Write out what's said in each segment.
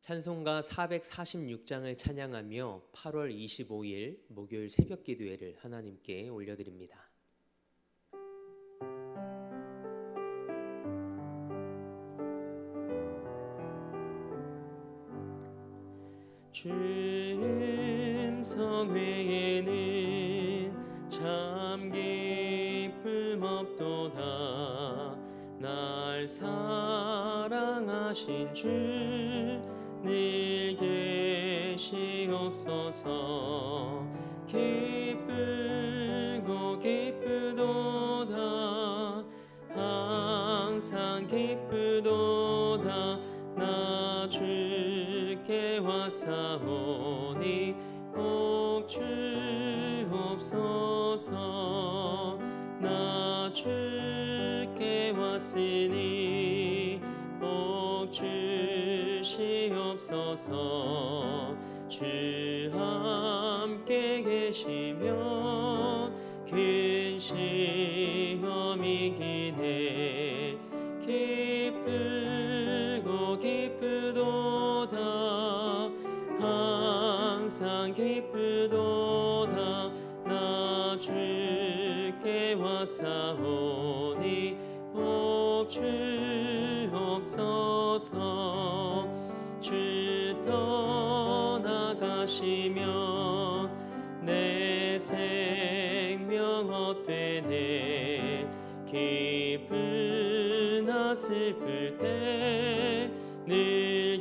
찬송가 446장을 찬양하며 8월 25일 목요일 새벽 기도회를 하나님께 올려드립니다. 주 음성 외에는 참 기쁨 없도다. 날 사랑하신 주 늘 계시옵소서. 기쁘고 기쁘도다. 항상 기쁘도다. 나 주께 왔사오니 꼭 주옵소서. 나 주께 왔으니 꼭 주시옵소서. 주 함께 계시면 큰 시험이 기네. 기쁘고 기쁘도다. 항상 기쁘도다. 나 주께 왔사오니 복 주옵소서. 주 떠나가시면 내 생명 헛되네. 기쁘나 슬플 때 늘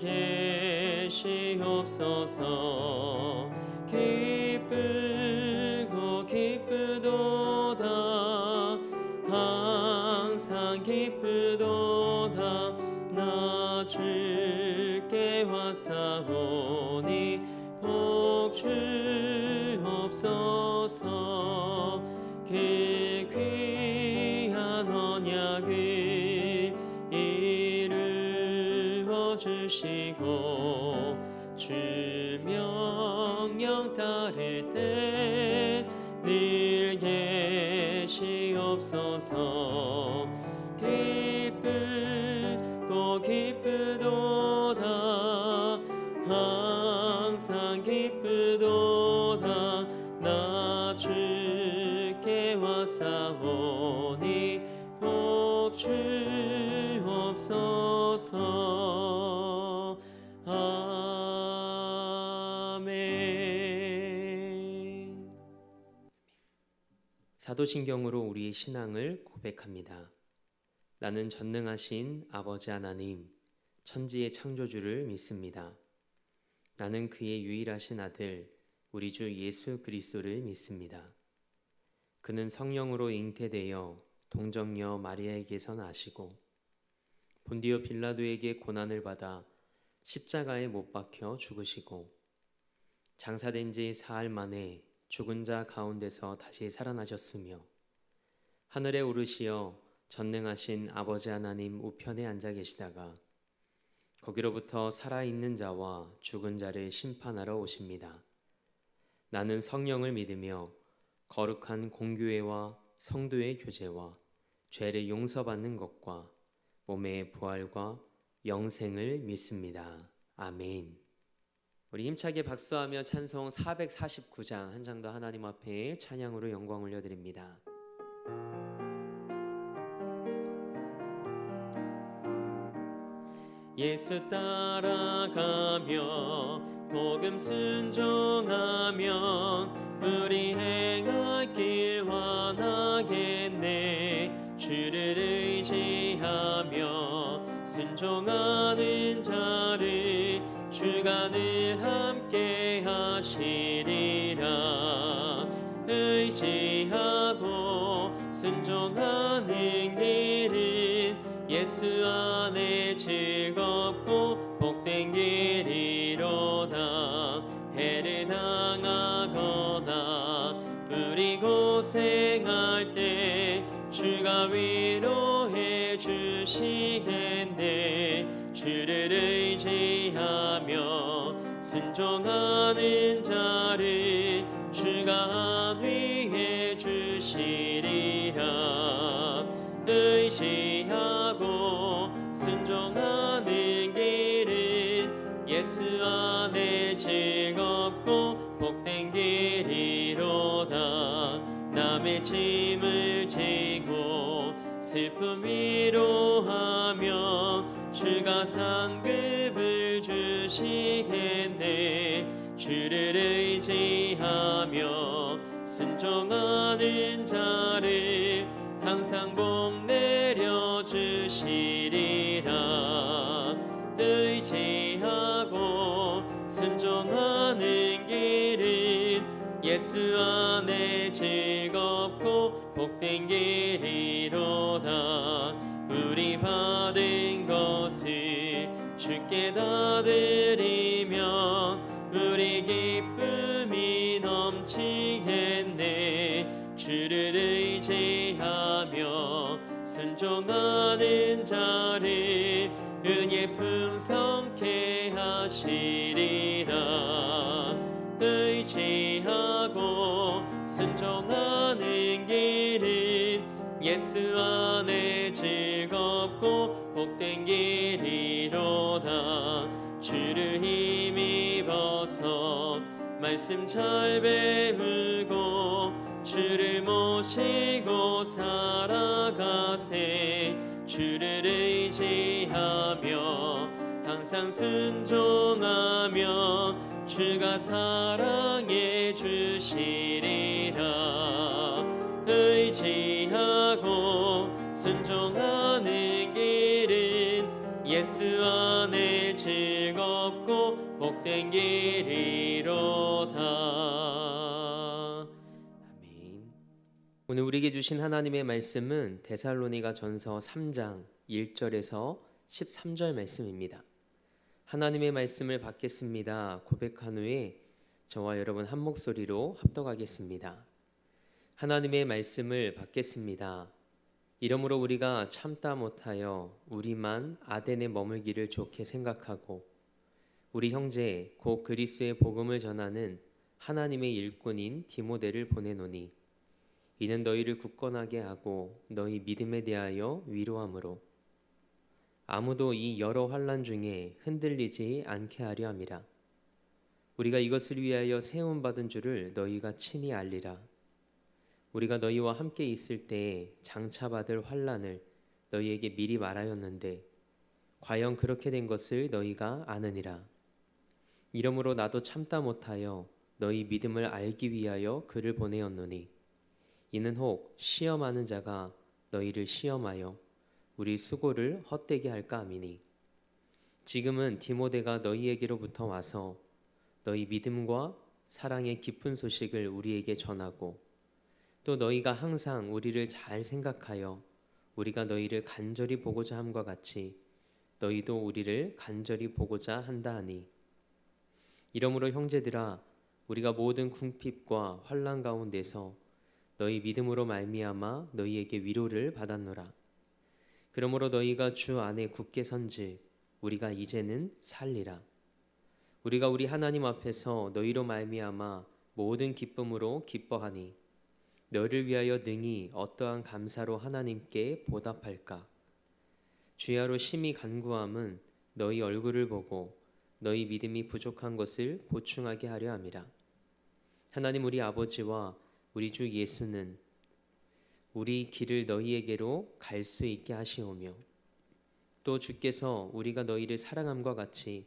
계시옵소서. 기쁘고 기쁘도다. 항상 기쁘도다. 나 주께 왔사오니 복 주옵소서. 그 귀한 언약을 이루어 주시고 주 명령 따를 때 늘 계시옵소서. 기쁘고 기쁘도다. 항상 기쁘도다. 나 주께 왔사오니 복 주옵소서. 아멘. 사도신경으로 우리의 신앙을 고백합니다. 나는 전능하신 아버지 하나님, 천지의 창조주를 믿습니다. 나는 그의 유일하신 아들, 우리 주 예수 그리스도를 믿습니다. 그는 성령으로 잉태되어 동정녀 마리아에게서 나시고 본디오 빌라도에게 고난을 받아 십자가에 못 박혀 죽으시고 장사된 지 사흘 만에 죽은 자 가운데서 다시 살아나셨으며 하늘에 오르시어 전능하신 아버지 하나님 우편에 앉아 계시다가 거기로부터 살아있는 자와 죽은 자를 심판하러 오십니다. 나는 성령을 믿으며 거룩한 공교회와 성도의 교제와 죄를 용서받는 것과 몸의 부활과 영생을 믿습니다. 아멘. 우리 힘차게 박수하며 찬송 449장 한 장 더 하나님 앞에 찬양으로 영광 올려드립니다. 예수 따라가며 복음 순종하면 우리 행할 길 환하겠네. 주를 의지하며 순종하는 자를 주가 늘 함께 하시리라. 의지하고 순종하는 길은 예수 안에 즐겁고 복된 길이로다. 해를 당하거나 우리 고생할 때 주가 위로해 주시겠네. 주를 의지하며 순종하는 자를 주가 안위해 주시리라. 의지하고 순종하는 길은 예수 즐겁고 복된 길이로다. 남의 짐을 지고 슬픔 위로하며 주가 상급을 주시겠네. 주를 의지하며 순종하는 자를 항상 복 내려 주시리라. 의지하고 순종하는 길은 예수 안에 즐겁고 복된 길이로다. 우리 받은 것을 주께 다 드리면 우리 기쁨이 넘치겠네. 주를 의지하며 순종하는 자를 은혜 풍성케 하시리라. 의지하고 순종하는 길은 예수 안에 즐겁고 복된 길이로다. 주를 힘입어서 말씀 잘 배우고 주를 모시고 살아가세. 주를 의지하며 항상 순종하며 주가 사랑해 주시리라. 의지하고 순종하는 길은 예수 안에 즐겁고 복된 길이로다. 아멘. 오늘 우리에게 주신 하나님의 말씀은 데살로니가 전서 3장 1절에서 13절 말씀입니다. 하나님의 말씀을 받겠습니다 고백한 후에 저와 여러분 한 목소리로 합독하겠습니다. 하나님의 말씀을 받겠습니다. 이러므로 우리가 참다 못하여 우리만 아덴에 머물기를 좋게 생각하고 우리 형제 곧 그리스도의 복음을 전하는 하나님의 일꾼인 디모데를 보내노니 이는 너희를 굳건하게 하고 너희 믿음에 대하여 위로함으로 아무도 이 여러 환난 중에 흔들리지 않게 하려 함이라. 우리가 이것을 위하여 세움 받은 줄을 너희가 친히 알리라. 우리가 너희와 함께 있을 때에 장차 받을 환난을 너희에게 미리 말하였는데 과연 그렇게 된 것을 너희가 아느니라. 이러므로 나도 참다 못하여 너희 믿음을 알기 위하여 그를 보내었노니 이는 혹 시험하는 자가 너희를 시험하여 우리 수고를 헛되게 할까 함이니 지금은 디모데가 너희에게로부터 와서 너희 믿음과 사랑의 깊은 소식을 우리에게 전하고 또 너희가 항상 우리를 잘 생각하여 우리가 너희를 간절히 보고자 함과 같이 너희도 우리를 간절히 보고자 한다 하니 이러므로 형제들아 우리가 모든 궁핍과 환난 가운데서 너희 믿음으로 말미암아 너희에게 위로를 받았노라. 그러므로 너희가 주 안에 굳게 선즉 우리가 이제는 살리라. 우리가 우리 하나님 앞에서 너희로 말미암아 모든 기쁨으로 기뻐하니 너희를 위하여 능히 어떠한 감사로 하나님께 보답할까. 주야로 심히 간구함은 너희 얼굴을 보고 너희 믿음이 부족한 것을 보충하게 하려 함이라. 하나님 우리 아버지와 우리 주 예수는 우리 길을 너희에게로 갈 수 있게 하시오며 또 주께서 우리가 너희를 사랑함과 같이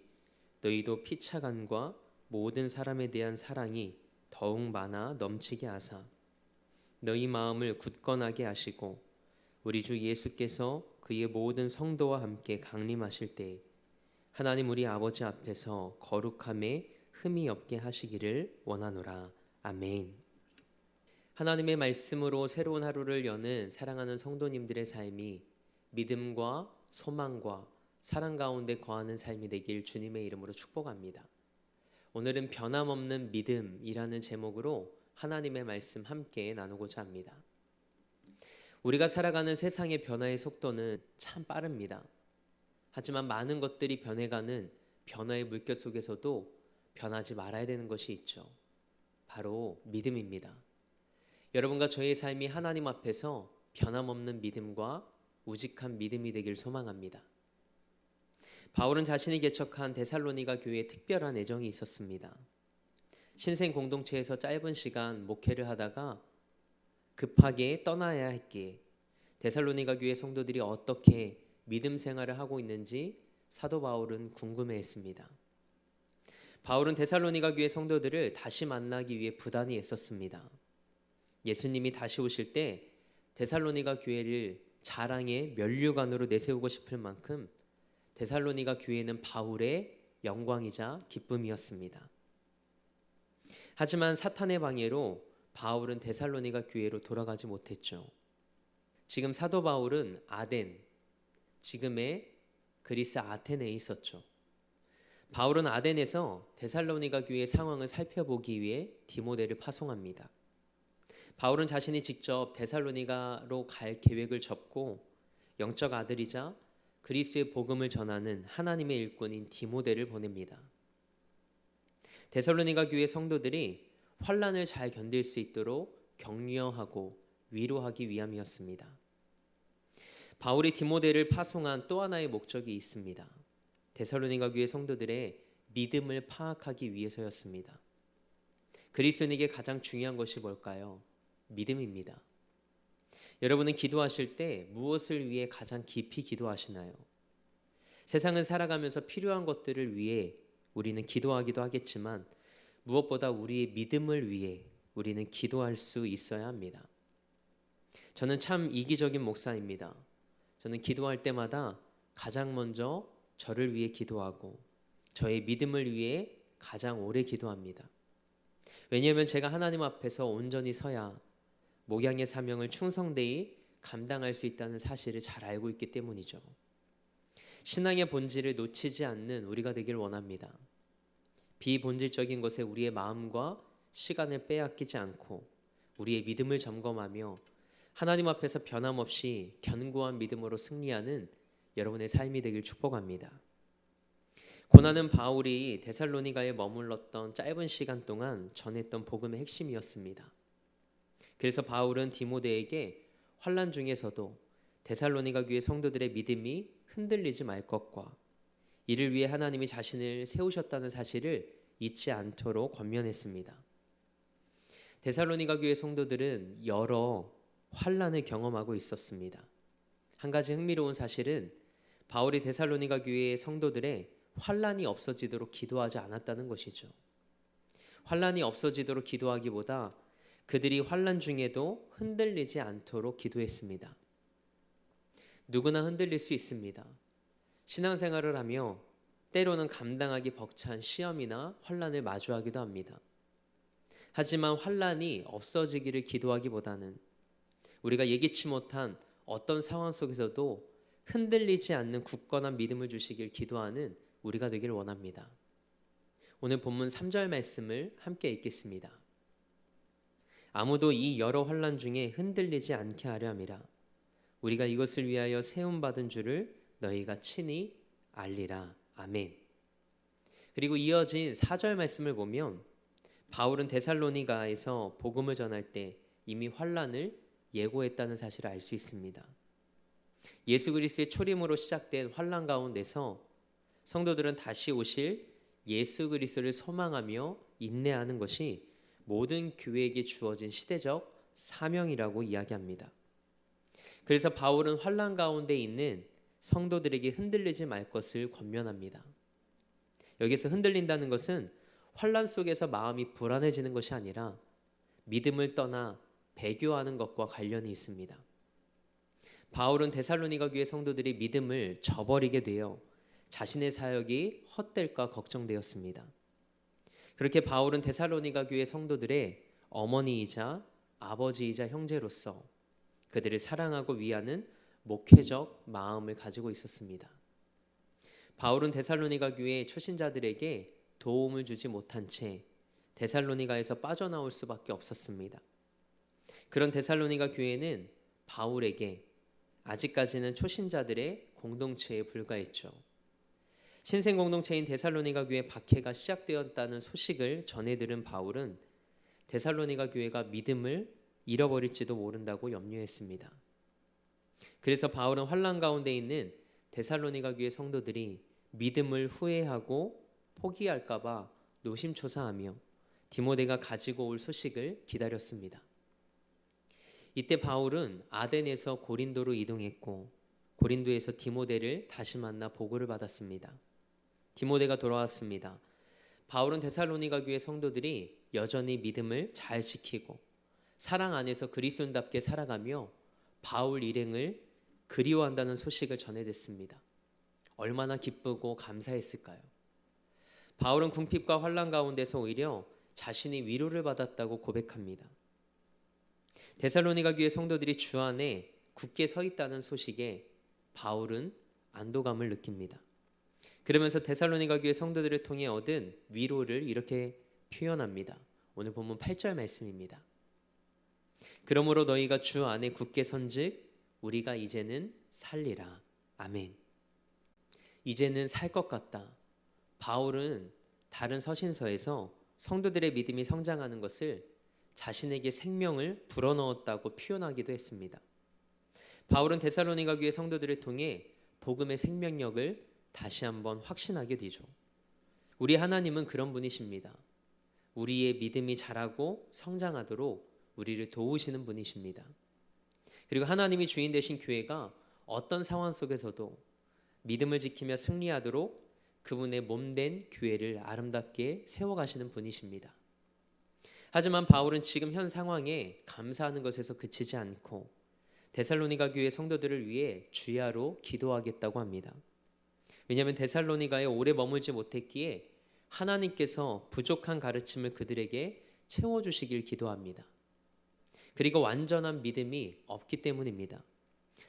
너희도 피차간과 모든 사람에 대한 사랑이 더욱 많아 넘치게 하사 너희 마음을 굳건하게 하시고 우리 주 예수께서 그의 모든 성도와 함께 강림하실 때 하나님 우리 아버지 앞에서 거룩함에 흠이 없게 하시기를 원하노라. 아멘. 하나님의 말씀으로 새로운 하루를 여는 사랑하는 성도님들의 삶이 믿음과 소망과 사랑 가운데 거하는 삶이 되길 주님의 이름으로 축복합니다. 오늘은 변함없는 믿음이라는 제목으로 하나님의 말씀 함께 나누고자 합니다. 우리가 살아가는 세상의 변화의 속도는 참 빠릅니다. 하지만 많은 것들이 변해가는 변화의 물결 속에서도 변하지 말아야 되는 것이 있죠. 바로 믿음입니다. 여러분과 저의 삶이 하나님 앞에서 변함없는 믿음과 우직한 믿음이 되길 소망합니다. 바울은 자신이 개척한 데살로니가 교회에 특별한 애정이 있었습니다. 신생 공동체에서 짧은 시간 목회를 하다가 급하게 떠나야 했기에 데살로니가 교회 성도들이 어떻게 믿음 생활을 하고 있는지 사도 바울은 궁금해했습니다. 바울은 데살로니가 교회 성도들을 다시 만나기 위해 부단히 애썼습니다. 예수님이 다시 오실 때 데살로니가 교회를 자랑의 면류관으로 내세우고 싶을 만큼 데살로니가 교회는 바울의 영광이자 기쁨이었습니다. 하지만 사탄의 방해로 바울은 데살로니가 교회로 돌아가지 못했죠. 지금 사도 바울은 아덴, 지금의 그리스 아테네에 있었죠. 바울은 아덴에서 데살로니가 교회의 상황을 살펴보기 위해 디모데를 파송합니다. 바울은 자신이 직접 데살로니가로 갈 계획을 접고 영적 아들이자 그리스의 복음을 전하는 하나님의 일꾼인 디모데를 보냅니다. 데살로니가 교회 성도들이 환난을 잘 견딜 수 있도록 격려하고 위로하기 위함이었습니다. 바울이 디모데를 파송한 또 하나의 목적이 있습니다. 데살로니가 교회 성도들의 믿음을 파악하기 위해서였습니다. 그리스도인에게 가장 중요한 것이 뭘까요? 믿음입니다. 여러분은 기도하실 때 무엇을 위해 가장 깊이 기도하시나요? 세상을 살아가면서 필요한 것들을 위해 우리는 기도하기도 하겠지만 무엇보다 우리의 믿음을 위해 우리는 기도할 수 있어야 합니다. 저는 참 이기적인 목사입니다. 저는 기도할 때마다 가장 먼저 저를 위해 기도하고 저의 믿음을 위해 가장 오래 기도합니다. 왜냐하면 제가 하나님 앞에서 온전히 서야 목양의 사명을 충성되이 감당할 수 있다는 사실을 잘 알고 있기 때문이죠. 신앙의 본질을 놓치지 않는 우리가 되길 원합니다. 비본질적인 것에 우리의 마음과 시간을 빼앗기지 않고 우리의 믿음을 점검하며 하나님 앞에서 변함없이 견고한 믿음으로 승리하는 여러분의 삶이 되길 축복합니다. 고난은 바울이 데살로니가에 머물렀던 짧은 시간 동안 전했던 복음의 핵심이었습니다. 그래서 바울은 디모데에게 환난 중에서도 데살로니가 교회 성도들의 믿음이 흔들리지 말 것과 이를 위해 하나님이 자신을 세우셨다는 사실을 잊지 않도록 권면했습니다. 데살로니가 교회 성도들은 여러 환난을 경험하고 있었습니다. 한 가지 흥미로운 사실은 바울이 데살로니가 교회의 성도들의 환난이 없어지도록 기도하지 않았다는 것이죠. 환난이 없어지도록 기도하기보다 그들이 환난 중에도 흔들리지 않도록 기도했습니다. 누구나 흔들릴 수 있습니다. 신앙생활을 하며 때로는 감당하기 벅찬 시험이나 환난을 마주하기도 합니다. 하지만 환난이 없어지기를 기도하기보다는 우리가 예기치 못한 어떤 상황 속에서도 흔들리지 않는 굳건한 믿음을 주시길 기도하는 우리가 되길 원합니다. 오늘 본문 3절 말씀을 함께 읽겠습니다. 아무도 이 여러 환난 중에 흔들리지 않게 하려 함이라. 우리가 이것을 위하여 세움받은 줄을 너희가 친히 알리라. 아멘. 그리고 이어진 4절 말씀을 보면 바울은 데살로니가에서 복음을 전할 때 이미 환난을 예고했다는 사실을 알 수 있습니다. 예수 그리스도의 초림으로 시작된 환난 가운데서 성도들은 다시 오실 예수 그리스도를 소망하며 인내하는 것이 모든 교회에게 주어진 시대적 사명이라고 이야기합니다. 그래서 바울은 환난 가운데 있는 성도들에게 흔들리지 말 것을 권면합니다. 여기서 흔들린다는 것은 환난 속에서 마음이 불안해지는 것이 아니라 믿음을 떠나 배교하는 것과 관련이 있습니다. 바울은 데살로니가 교회 성도들이 믿음을 저버리게 되어 자신의 사역이 헛될까 걱정되었습니다. 그렇게 바울은 데살로니가 교회 성도들의 어머니이자 아버지이자 형제로서 그들을 사랑하고 위하는 목회적 마음을 가지고 있었습니다. 바울은 데살로니가 교회 초신자들에게 도움을 주지 못한 채 데살로니가에서 빠져나올 수밖에 없었습니다. 그런 데살로니가 교회는 바울에게 아직까지는 초신자들의 공동체에 불과했죠. 신생 공동체인 데살로니가 교회 박해가 시작되었다는 소식을 전해 들은 바울은 데살로니가 교회가 믿음을 잃어버릴지도 모른다고 염려했습니다. 그래서 바울은 환난 가운데 있는 데살로니가 교회 성도들이 믿음을 후회하고 포기할까봐 노심초사하며 디모데가 가지고 올 소식을 기다렸습니다. 이때 바울은 아덴에서 고린도로 이동했고 고린도에서 디모데를 다시 만나 보고를 받았습니다. 디모데가 돌아왔습니다. 바울은 데살로니가 교회 성도들이 여전히 믿음을 잘 지키고 사랑 안에서 그리스도인답게 살아가며 바울 일행을 그리워한다는 소식을 전해댔습니다. 얼마나 기쁘고 감사했을까요? 바울은 궁핍과 환난 가운데서 오히려 자신이 위로를 받았다고 고백합니다. 데살로니가 교회 성도들이 주 안에 굳게 서 있다는 소식에 바울은 안도감을 느낍니다. 그러면서 데살로니가 교회 성도들을 통해 얻은 위로를 이렇게 표현합니다. 오늘 본문 8절 말씀입니다. 그러므로 너희가 주 안에 굳게 선즉 우리가 이제는 살리라. 아멘. 이제는 살 것 같다. 바울은 다른 서신서에서 성도들의 믿음이 성장하는 것을 자신에게 생명을 불어넣었다고 표현하기도 했습니다. 바울은 데살로니가 교회 성도들을 통해 복음의 생명력을 다시 한번 확신하게 되죠. 우리 하나님은 그런 분이십니다. 우리의 믿음이 자라고 성장하도록 우리를 도우시는 분이십니다. 그리고 하나님이 주인 되신 교회가 어떤 상황 속에서도 믿음을 지키며 승리하도록 그분의 몸된 교회를 아름답게 세워가시는 분이십니다. 하지만 바울은 지금 현 상황에 감사하는 것에서 그치지 않고 데살로니가 교회 성도들을 위해 주야로 기도하겠다고 합니다. 왜냐하면 데살로니가에 오래 머물지 못했기에 하나님께서 부족한 가르침을 그들에게 채워주시길 기도합니다. 그리고 완전한 믿음이 없기 때문입니다.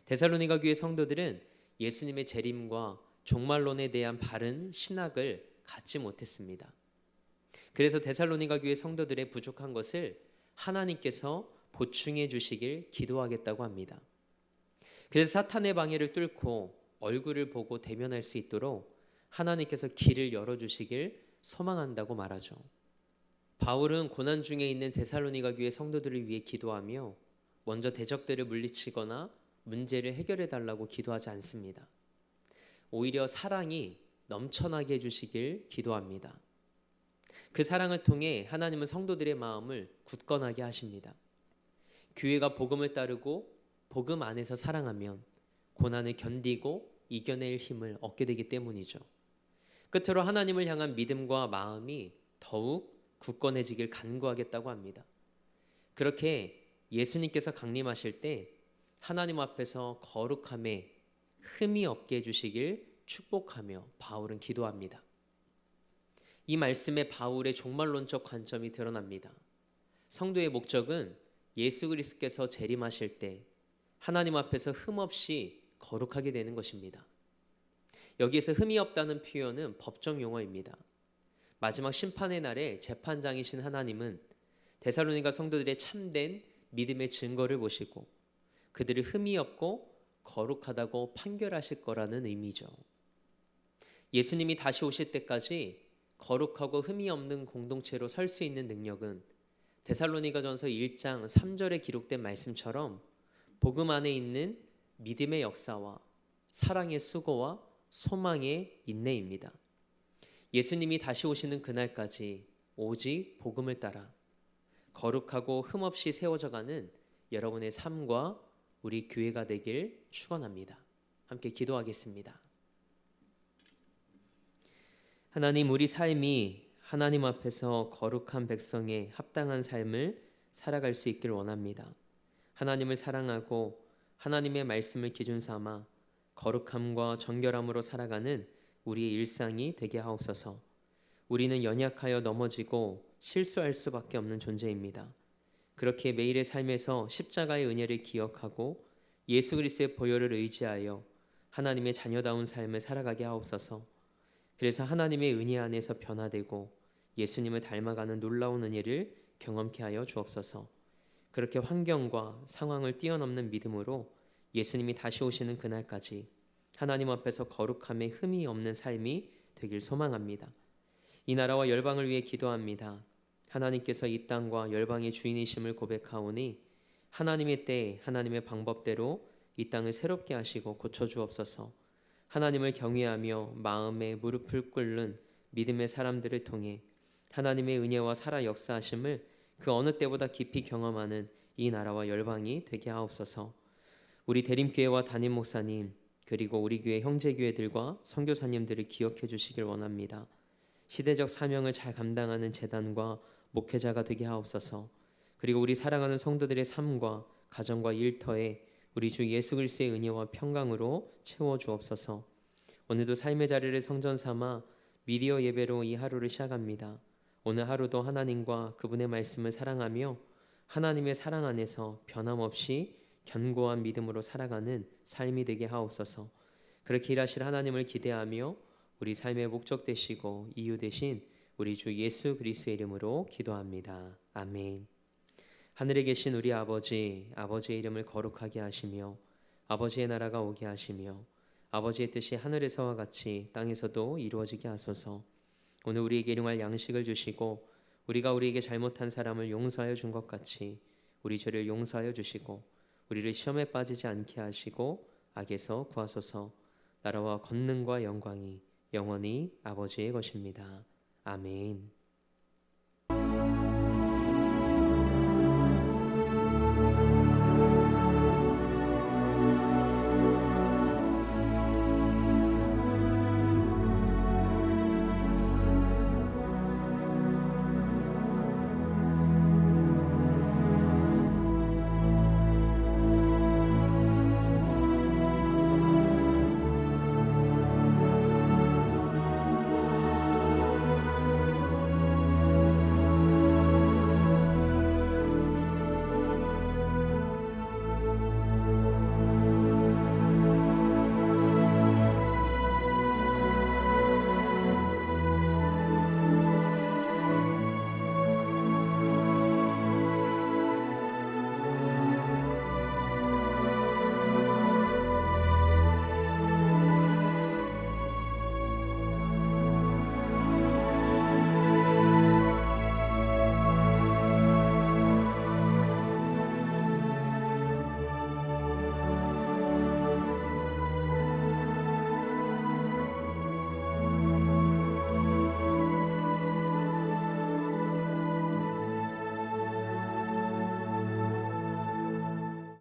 데살로니가 교회 성도들은 예수님의 재림과 종말론에 대한 바른 신학을 갖지 못했습니다. 그래서 데살로니가 교회 성도들의 부족한 것을 하나님께서 보충해 주시길 기도하겠다고 합니다. 그래서 사탄의 방해를 뚫고 얼굴을 보고 대면할 수 있도록 하나님께서 길을 열어주시길 소망한다고 말하죠. 바울은 고난 중에 있는 데살로니가 교회 성도들을 위해 기도하며 먼저 대적들을 물리치거나 문제를 해결해 달라고 기도하지 않습니다. 오히려 사랑이 넘쳐나게 해주시길 기도합니다. 그 사랑을 통해 하나님은 성도들의 마음을 굳건하게 하십니다. 교회가 복음을 따르고 복음 안에서 사랑하면 고난을 견디고 이겨낼 힘을 얻게 되기 때문이죠. 끝으로 하나님을 향한 믿음과 마음이 더욱 굳건해지길 간구하겠다고 합니다. 그렇게 예수님께서 강림하실 때 하나님 앞에서 거룩함에 흠이 없게 해주시길 축복하며 바울은 기도합니다. 이 말씀에 바울의 종말론적 관점이 드러납니다. 성도의 목적은 예수 그리스도께서 재림하실 때 하나님 앞에서 흠없이 거룩하게 되는 것입니다. 여기에서 흠이 없다는 표현은 법정 용어입니다. 마지막 심판의 날에 재판장이신 하나님은 데살로니가 성도들의 참된 믿음의 증거를 보시고 그들이 흠이 없고 거룩하다고 판결하실 거라는 의미죠. 예수님이 다시 오실 때까지 거룩하고 흠이 없는 공동체로 설 수 있는 능력은 데살로니가전서 1장 3절에 기록된 말씀처럼 복음 안에 있는 믿음의 역사와 사랑의 수고와 소망의 인내입니다. 예수님이 다시 오시는 그날까지 오직 복음을 따라 거룩하고 흠없이 세워져가는 여러분의 삶과 우리 교회가 되길 축원합니다. 함께 기도하겠습니다. 하나님, 우리 삶이 하나님 앞에서 거룩한 백성의 합당한 삶을 살아갈 수 있길 원합니다. 하나님을 사랑하고 하나님의 말씀을 기준 삼아 거룩함과 정결함으로 살아가는 우리의 일상이 되게 하옵소서. 우리는 연약하여 넘어지고 실수할 수밖에 없는 존재입니다. 그렇게 매일의 삶에서 십자가의 은혜를 기억하고 예수 그리스도의 보혈을 의지하여 하나님의 자녀다운 삶을 살아가게 하옵소서. 그래서 하나님의 은혜 안에서 변화되고 예수님을 닮아가는 놀라운 은혜를 경험케 하여 주옵소서. 그렇게 환경과 상황을 뛰어넘는 믿음으로 예수님이 다시 오시는 그날까지 하나님 앞에서 거룩함에 흠이 없는 삶이 되길 소망합니다. 이 나라와 열방을 위해 기도합니다. 하나님께서 이 땅과 열방의 주인이심을 고백하오니 하나님의 때에 하나님의 방법대로 이 땅을 새롭게 하시고 고쳐주옵소서. 하나님을 경외하며 마음에 무릎을 꿇는 믿음의 사람들을 통해 하나님의 은혜와 살아 역사하심을 그 어느 때보다 깊이 경험하는 이 나라와 열방이 되게 하옵소서. 우리 대림교회와 담임 목사님 그리고 우리 교회 형제교회들과 선교사님들을 기억해 주시길 원합니다. 시대적 사명을 잘 감당하는 재단과 목회자가 되게 하옵소서. 그리고 우리 사랑하는 성도들의 삶과 가정과 일터에 우리 주 예수 그리스도의 은혜와 평강으로 채워 주옵소서. 오늘도 삶의 자리를 성전 삼아 미디어 예배로 이 하루를 시작합니다. 오늘 하루도 하나님과 그분의 말씀을 사랑하며 하나님의 사랑 안에서 변함없이 견고한 믿음으로 살아가는 삶이 되게 하옵소서. 그렇게 일하실 하나님을 기대하며 우리 삶의 목적 되시고 이유 되신 우리 주 예수 그리스도의 이름으로 기도합니다. 아멘. 하늘에 계신 우리 아버지, 아버지의 이름을 거룩하게 하시며 아버지의 나라가 오게 하시며 아버지의 뜻이 하늘에서와 같이 땅에서도 이루어지게 하소서. 오늘 우리에게 일용할 양식을 주시고 우리가 우리에게 잘못한 사람을 용서하여 준 것 같이 우리 죄를 용서하여 주시고 우리를 시험에 빠지지 않게 하시고 악에서 구하소서. 나라와 권능과 영광이 영원히 아버지의 것입니다. 아멘.